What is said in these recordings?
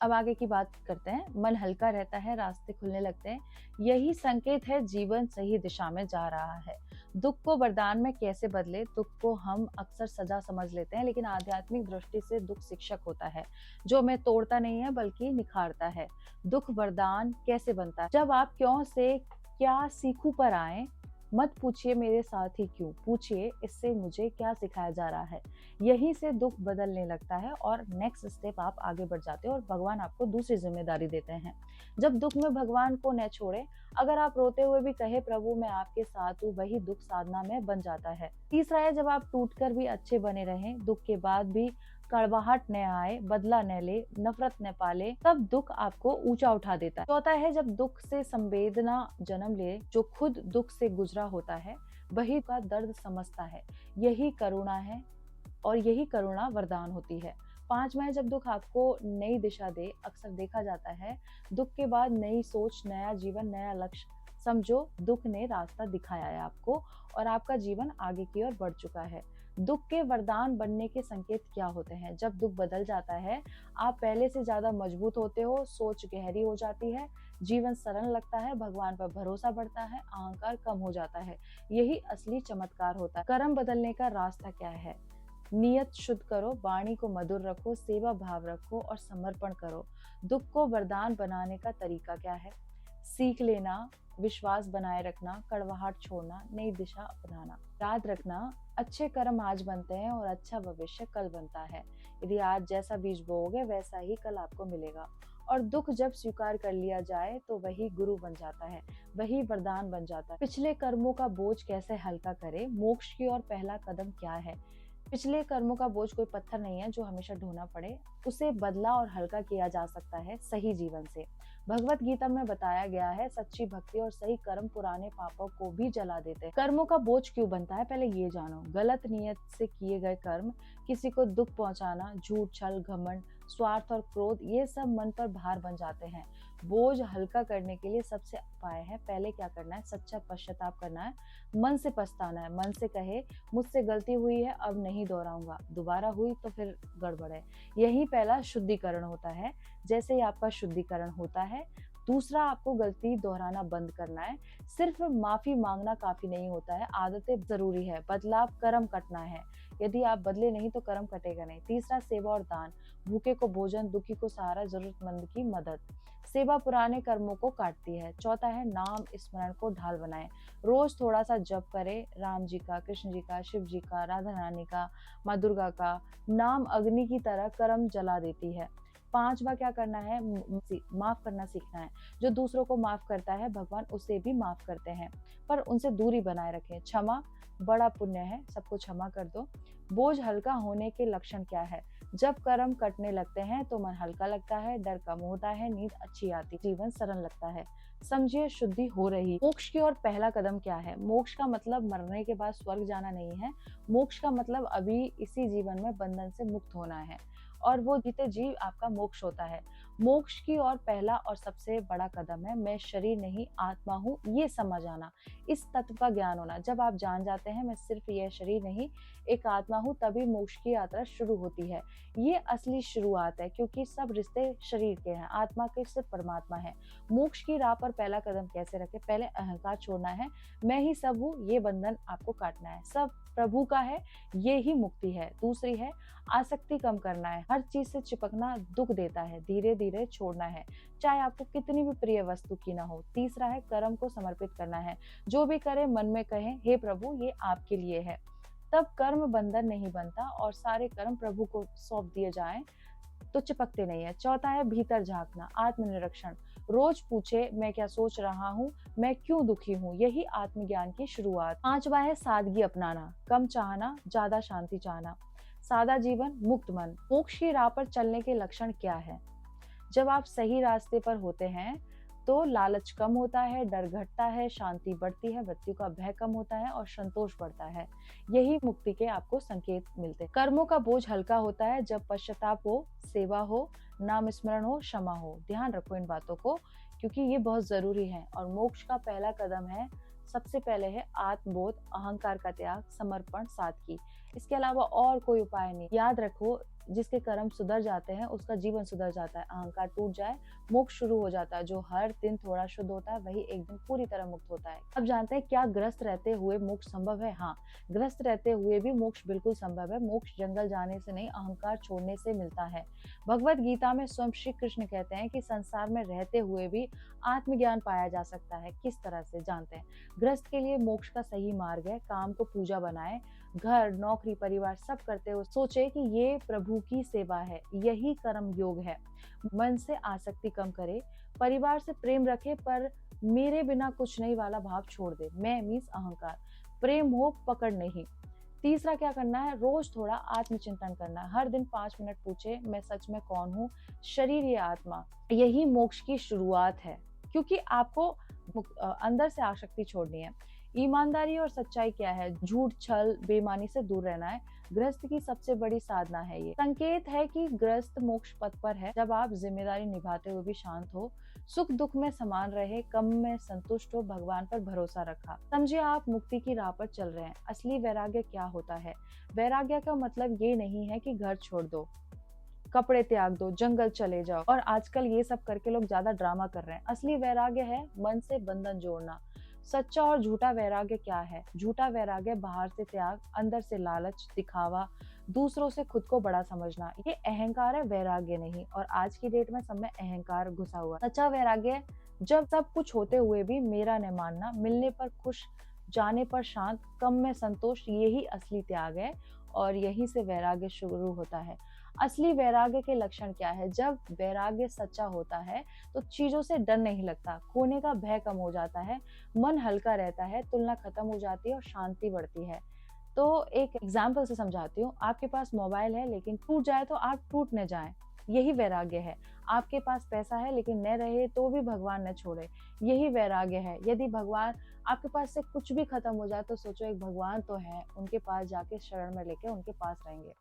अब आगे की बात करते हैं। मन हल्का रहता है, रास्ते खुलने लगते हैं। यही संकेत है जीवन सही दिशा में जा रहा है। दुख को वरदान में कैसे बदले? दुख को हम अक्सर सजा समझ लेते हैं, लेकिन आध्यात्मिक दृष्टि से दुख शिक्षक होता है, जो हमें तोड़ता नहीं है बल्कि निखारता है। दुख वरदान कैसे बनता है? जब आप क्यों से क्या सीखूं पर आए, मत पूछिए मेरे साथ ही क्यों, पूछिए इससे मुझे क्या सिखाया जा रहा है। यहीं से दुख बदलने लगता है और नेक्स्ट स्टेप आप आगे बढ़ जाते हो और भगवान आपको दूसरी जिम्मेदारी देते हैं। जब दुख में भगवान को न छोड़े, अगर आप रोते हुए भी कहे प्रभु मैं आपके साथ हूँ, वही दुख साधना में बन जाता है। तीसरा है, जब आप टूटकर भी अच्छे बने रहें, दुख के बाद भी कड़वाहट न आए, बदला न ले, नफरत न पाले, तब दुख आपको ऊंचा उठा देता है। चौथा है, जब दुख से संवेदना जन्म ले, जो खुद दुख से गुजरा होता है वही का दर्द समझता है, यही करुणा है और यही करुणा वरदान होती है। पांचवा है, जब दुख आपको नई दिशा दे, अक्सर देखा जाता है दुख के बाद नई सोच, नया जीवन, नया लक्ष्य। समझो दुख ने रास्ता दिखाया है आपको और आपका जीवन आगे की ओर बढ़ चुका है। दुख के वरदान बनने के संकेत क्या होते हैं? जब दुख बदल जाता है, आप पहले से ज्यादा मजबूत होते हो, सोच गहरी हो जाती है, जीवन सरल लगता है, भगवान पर भरोसा बढ़ता है, अहंकार कम हो जाता है। यही असली चमत्कार होता है। कर्म बदलने का रास्ता क्या है? नियत शुद्ध करो, वाणी को मधुर रखो, सेवा भाव रखो और समर्पण करो। दुख को वरदान बनाने का तरीका क्या है? सीख लेना, विश्वास बनाए रखना, कड़वाहट छोड़ना, नई दिशा अपनाना। याद रखना, अच्छे कर्म आज बनते हैं और अच्छा भविष्य कल बनता है। यदि आज जैसा बीज बोओगे वैसा ही कल आपको मिलेगा। और दुख जब स्वीकार कर लिया जाए तो वही गुरु बन जाता है, वही वरदान बन जाता है। पिछले कर्मों का बोझ कैसे हल्का करे? मोक्ष की ओर पहला कदम क्या है? पिछले कर्मों का बोझ कोई पत्थर नहीं है जो हमेशा ढोना पड़े, उसे बदला और हल्का किया जा सकता है सही जीवन से। भगवत गीता में बताया गया है, सच्ची भक्ति और सही कर्म पुराने पापों को भी जला देते हैं। कर्मों का बोझ क्यों बनता है, पहले ये जानो। गलत नियत से किए गए कर्म, किसी को दुख पहुंचाना, झूठ, छल, घमंड, स्वार्थ और क्रोध, ये सब मन पर भार बन जाते हैं। बोझ हल्का करने के लिए सबसे उपाय है, पहले क्या करना है? सच्चा पश्चाताप करना है, मन से पछताना है, मन से कहे मुझसे गलती हुई है, अब नहीं दोहराऊंगा, दोबारा हुई तो फिर गड़बड़ है। यही पहला शुद्धिकरण होता है। जैसे ही आपका शुद्धिकरण होता है, दूसरा आपको गलती दोहराना बंद करना है। सिर्फ माफी मांगना काफी नहीं होता है, आदतें जरूरी है, बदलाव कर्म कटना है। यदि आप बदले नहीं तो कर्म कटेगा नहीं। तीसरा, सेवा और दान, भूखे को भोजन, दुखी को सहारा, जरूरतमंद की मदद। सेवा पुराने कर्मों को काटती है। चौथा है, नाम स्मरण को ढाल बनाए, रोज थोड़ा सा जप करे, राम जी का, कृष्ण जी का, शिव जी का, राधा रानी का, माँ दुर्गा का। नाम अग्नि की तरह कर्म जला देती है। पांचवा क्या करना है? माफ करना सीखना है। जो दूसरों को माफ करता है भगवान उसे भी माफ करते हैं, पर उनसे दूरी बनाए रखें। क्षमा बड़ा पुण्य है, सबको क्षमा कर दो। बोझ हल्का होने के लक्षण क्या है? जब कर्म कटने लगते हैं तो मन हल्का लगता है, डर कम होता है, नींद अच्छी आती, जीवन सरल लगता है। समझिए शुद्धि हो रही। मोक्ष की ओर पहला कदम क्या है? मोक्ष का मतलब मरने के बाद स्वर्ग जाना नहीं है। मोक्ष का मतलब अभी इसी जीवन में बंधन से मुक्त होना है और वो जीते जी आपका मोक्ष होता है। मोक्ष की ओर पहला और सबसे बड़ा कदम है, मैं शरीर नहीं आत्मा हूँ, ये समझ आना, इस तत्व का ज्ञान होना। जब आप जान जाते हैं मैं सिर्फ यह शरीर नहीं एक आत्मा हूँ, तभी मोक्ष की यात्रा शुरू होती है। ये असली शुरुआत है, क्योंकि सब रिश्ते शरीर के हैं, आत्मा के सिर्फ परमात्मा है। मोक्ष की राह पर पहला कदम कैसे रखे? पहले अहंकार छोड़ना है, मैं ही सब हूँ, ये बंधन आपको काटना है, सब प्रभु का है, ये ही मुक्ति है। दूसरी है, आसक्ति कम करना है, हर चीज से चिपकना दुख देता है, धीरे धीरे छोड़ना है, चाहे आपको कितनी भी प्रिय वस्तु की ना हो। तीसरा है, कर्म को समर्पित करना है, जो भी करे मन में कहे हे प्रभु ये आपके लिए है, तब कर्म बंधन नहीं बनता और सारे कर्म प्रभु को सौंप दिए जाएं तो चिपकते नहीं है। चौथा है, भीतर झांकना, आत्मनिरीक्षण, रोज पूछे मैं क्या सोच रहा हूँ, मैं क्यों दुखी हूँ, यही आत्मज्ञान की शुरुआत। पांचवा है, सादगी अपनाना, कम चाहना, ज्यादा शांति चाहना, सादा जीवन, मुक्त मन। मोक्ष की राह पर चलने के लक्षण क्या है? जब आप सही रास्ते पर होते हैं तो लालच कम होता है, डर घटता है, शांति बढ़ती है, मृत्यु का भय कम होता है और संतोष बढ़ता है। यही मुक्ति के आपको संकेत मिलते हैं। कर्मों का बोझ हल्का होता है जब पश्चाताप हो, सेवा हो, नाम स्मरण हो, क्षमा हो। ध्यान रखो इन बातों को, क्योंकि ये बहुत जरूरी है। और मोक्ष का पहला कदम है, सबसे पहले है आत्मबोध, अहंकार का त्याग, समर्पण, सादगी। इसके अलावा और कोई उपाय नहीं। याद रखो, जिसके कर्म सुधर जाते हैं उसका जीवन सुधर जाता है, अहंकार टूट जाए, मोक्ष शुरू हो जाता है। जो हर दिन थोड़ा शुद्ध होता है वही एक दिन पूरी तरह मुक्त होता है। अब जानते हैं क्या ग्रस्त रहते हुए मोक्ष संभव है? हाँ, ग्रस्त रहते हुए भी मोक्ष बिल्कुल संभव है। मोक्ष जंगल जाने से नहीं, अहंकार छोड़ने से मिलता है। भगवत गीता में स्वयं श्री कृष्ण कहते हैं कि संसार में रहते हुए भी आत्मज्ञान पाया जा सकता है। किस तरह से? जानते हैं। गृहस्थ के लिए मोक्ष का सही मार्ग है, काम को पूजा बनाए, घर, नौकरी, परिवार सब करते हुए सोचे कि ये प्रभु की सेवा है, यही कर्म योग है। मन से आसक्ति कम करे, परिवार से प्रेम रखे पर मेरे बिना कुछ नहीं वाला भाव छोड़ दे। मैं मीन्स अहंकार, प्रेम हो पकड़ नहीं। तीसरा क्या करना है? रोज थोड़ा आत्मचिंतन करना है। हर दिन 5 मिनट पूछे, मैं सच में कौन हूँ? शरीर या आत्मा? यही मोक्ष की शुरुआत है, क्योंकि आपको अंदर से आसक्ति छोड़नी है। ईमानदारी और सच्चाई क्या है? झूठ, छल, बेईमानी से दूर रहना है। गृहस्थ की सबसे बड़ी साधना है ये। संकेत है कि गृहस्थ मोक्ष पथ पर है जब आप जिम्मेदारी निभाते हुए भी शांत हो, सुख दुख में समान रहे, कम में संतुष्ट हो, भगवान पर भरोसा रखा। समझिए आप मुक्ति की राह पर चल रहे हैं। असली वैराग्य क्या होता है? वैराग्य का मतलब ये नहीं है कि घर छोड़ दो, कपड़े त्याग दो, जंगल चले जाओ, और आजकल ये सब करके लोग ज्यादा ड्रामा कर रहे हैं। असली वैराग्य है मन से बंधन जोड़ना। सच्चा और झूठा वैराग्य क्या है? झूठा वैराग्य बाहर से त्याग, अंदर से लालच, दिखावा, दूसरों से खुद को बड़ा समझना, ये अहंकार है, वैराग्य नहीं। और आज की डेट में सब में अहंकार घुसा हुआ। सच्चा वैराग्य जब सब कुछ होते हुए भी मेरा न मानना, मिलने पर खुश, जाने पर शांत, कम में संतोष, यही असली त्याग है और यहीं से वैराग्य शुरू होता है। असली वैराग्य के लक्षण क्या है? जब वैराग्य सच्चा होता है तो चीजों से डर नहीं लगता, खोने का भय कम हो जाता है, मन हल्का रहता है, तुलना खत्म हो जाती है और शांति बढ़ती है। तो एक एग्जाम्पल से समझाती हूँ। आपके पास मोबाइल है लेकिन टूट जाए तो आप टूट न जाए, यही वैराग्य है। आपके पास पैसा है लेकिन न रहे तो भी भगवान न छोड़े, यही वैराग्य है। यदि भगवान आपके पास से कुछ भी खत्म हो जाए तो सोचो एक भगवान तो है, उनके पास जाके शरण में लेके उनके पास रहेंगे।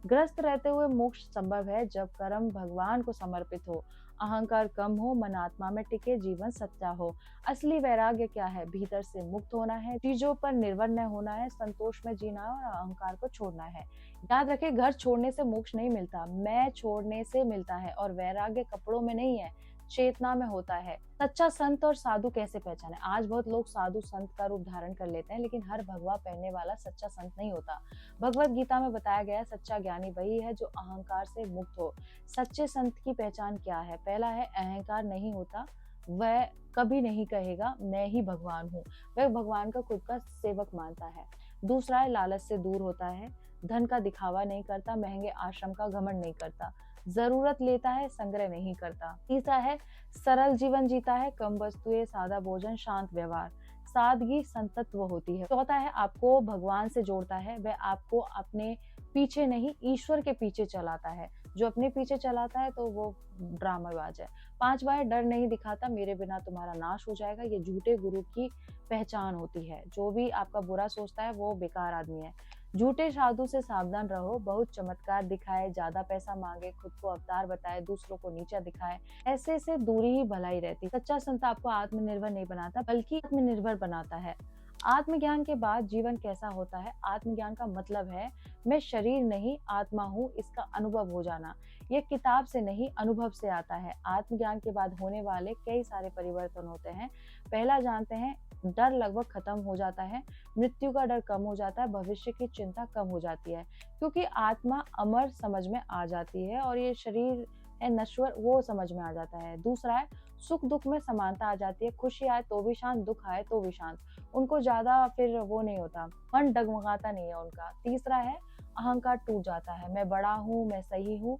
ग्रस्त रहते हुए मोक्ष संभव है जब कर्म भगवान को समर्पित हो, अहंकार कम हो, मन आत्मा में टिके, जीवन सच्चा हो। असली वैराग्य क्या है? भीतर से मुक्त होना है, चीजों पर निर्भर न होना है, संतोष में जीना है और अहंकार को छोड़ना है। याद रखें, घर छोड़ने से मोक्ष नहीं मिलता, मैं छोड़ने से मिलता है। और वैराग्य कपड़ों में नहीं है, चेतना में होता है। सच्चा संत और साधु कैसे पहचाने? आज बहुत लोग साधु संत का रूप धारण कर लेते हैं, लेकिन हर भगवा पहनने वाला सच्चा संत नहीं होता। भगवत गीता में बताया गया सच्चा ज्ञानी वही है जो अहंकार से मुक्त हो। सच्चे संत की पहचान क्या है? पहला है अहंकार नहीं होता, वह कभी नहीं कहेगा मैं ही भगवान हूँ, वह भगवान का खुद का सेवक मानता है। दूसरा है लालच से दूर होता है, धन का दिखावा नहीं करता, महंगे आश्रम का घमंड नहीं करता, जरूरत लेता है, संग्रह नहीं करता। तीसरा है सरल जीवन जीता है, कम वस्तुएं, सादा भोजन, शांत व्यवहार, सादगी संतत्व होती है। चौथा है आपको भगवान से जोड़ता है, वह आपको अपने पीछे नहीं ईश्वर के पीछे चलाता है। जो अपने पीछे चलाता है तो वो ड्रामाबाज है। पांचवा है डर नहीं दिखाता, मेरे बिना तुम्हारा नाश हो जाएगा, ये झूठे गुरु की पहचान होती है। जो भी आपका बुरा सोचता है वो बेकार आदमी है। झूठे साधु से सावधान रहो, बहुत चमत्कार दिखाए, ज्यादा पैसा मांगे, खुद को अवतार बताए, दूसरों को नीचा दिखाए, ऐसे से दूरी ही भलाई रहती। सच्चा संत आपको आत्मनिर्भर नहीं बनाता बल्कि आत्मनिर्भर बनाता है। आत्मज्ञान के बाद जीवन कैसा होता है? आत्मज्ञान का मतलब है मैं शरीर नहीं आत्मा हूँ, इसका अनुभव हो जाना। ये किताब से नहीं अनुभव से आता है। आत्मज्ञान के बाद होने वाले कई सारे परिवर्तन होते हैं। पहला जानते हैं, डर लगभग खत्म हो जाता है, मृत्यु का डर कम हो जाता है, भविष्य की चिंता कम हो जाती है, क्योंकि आत्मा अमर समझ में आ जाती है और ये शरीर है नश्वर वो समझ में आ जाता है। दूसरा है सुख दुख में समानता आ जाती है, खुशी आए तो भी शांत, दुख आए तो भी शांत, उनको ज्यादा फिर वो नहीं होता, मन डगमगाता नहीं है उनका। तीसरा है अहंकार टूट जाता है, मैं बड़ा हूँ, मैं सही हूँ,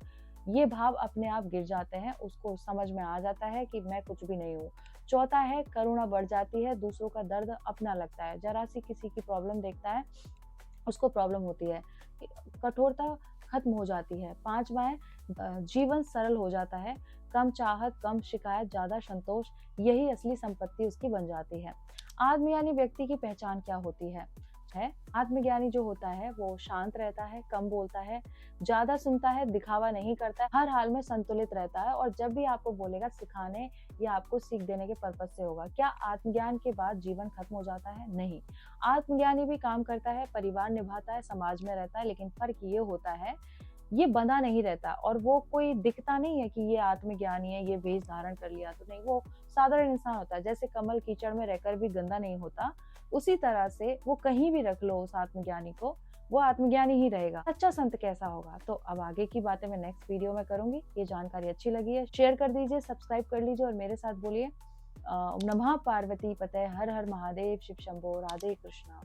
ये भाव अपने आप गिर जाते हैं, उसको समझ में आ जाता है कि मैं कुछ भी नहीं हूँ। चौथा है करुणा बढ़ जाती है, दूसरों का दर्द अपना लगता है, जरा सी किसी की प्रॉब्लम देखता है उसको प्रॉब्लम होती है, कठोरता खत्म हो जाती है। पांचवा है जीवन सरल हो जाता है, कम चाहत, कम शिकायत, ज्यादा संतोष, यही असली संपत्ति उसकी बन जाती है। आत्मज्ञानी व्यक्ति की पहचान क्या होती है? आत्मज्ञानी जो होता है वो शांत रहता है, कम बोलता है, ज्यादा सुनता है, दिखावा नहीं करता है, हर हाल में संतुलित रहता है, और जब भी आपको बोलेगा सिखाने या आपको सीख देने के पर्पज से होगा। क्या आत्मज्ञान के बाद जीवन खत्म हो जाता है? नहीं, आत्मज्ञानी भी काम करता है, परिवार निभाता है, समाज में रहता है, लेकिन फर्क ये होता है ये बंधा नहीं रहता और वो कोई दिखता नहीं है कि ये आत्मज्ञानी है, ये वेश धारण कर लिया तो नहीं, वो साधारण इंसान होता है। जैसे कमल कीचड़ में रहकर भी गंदा नहीं होता, उसी तरह से वो कहीं भी रख लो उस आत्मज्ञानी को, वो आत्मज्ञानी ही रहेगा। सच्चा संत कैसा होगा तो अब आगे की बातें मैं नेक्स्ट वीडियो में करूंगी। ये जानकारी अच्छी लगी है शेयर कर दीजिए, सब्सक्राइब कर लीजिए और मेरे साथ बोलिए ओम नमः पार्वती पते, हर हर महादेव, शिव शंभो, राधे कृष्णा।